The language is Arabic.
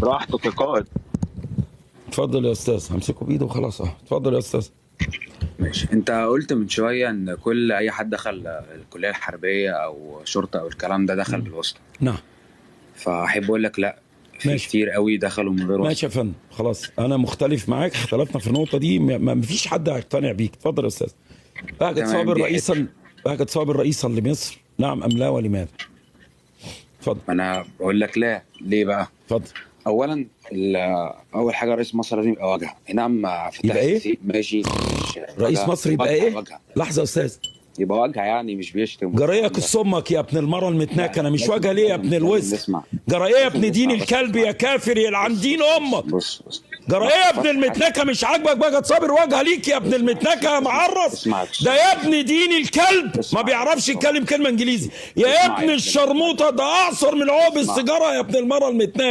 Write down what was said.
براحتك يا قائد. اتفضل يا استاذ، همسكه بايده وخلاص. اتفضل يا استاذ. ماشي، انت قلت من شويه ان كل اي حد دخل الكليه الحربيه او شرطه او الكلام ده دخل بالواسطه. نعم. فاحب اقول لك لا، في ماشي. كتير قوي دخلوا من غير ماشي واسطه. يا فندم، خلاص انا مختلف معاك، اختلفنا في النقطه دي، ما فيش حد هيقتنع بيك. اتفضل يا استاذ. بهجت تمام، صابر دي رئيسا، بهجت صابر رئيسا لمصر، نعم ام لا ولماذا؟ اتفضل. انا بقول لك لا، ليه بقى؟ اتفضل. اولا اول حاجه رئيس مصر لازم يبقى واجهه. نعم، فتح يبقى ايه؟ السيسي ماشي، مش رئيس واجهة. مصر يبقى واجهة ايه؟ واجهة. لحظه يا استاذ. يبقى واجهه يعني مش بيشتم. جرايك الصمك يا ابن المره المتناكه، انا مش واجهه ليه يا ابن الوسخ؟ نسمع. جرايه يا ابن دين الكلب يا كافر يلعن دين امك. بص جرايه يا ابن المتنكه، مش عاجبك بهجت صابر واجهه ليك يا ابن المتنكه يا معرس؟ ده يا ابن دين الكلب ما بيعرفش يتكلم كلمه انجليزي، يا ابن الشرموطه، ده اعصر من عقب السيجاره يا ابن المره المتنكه.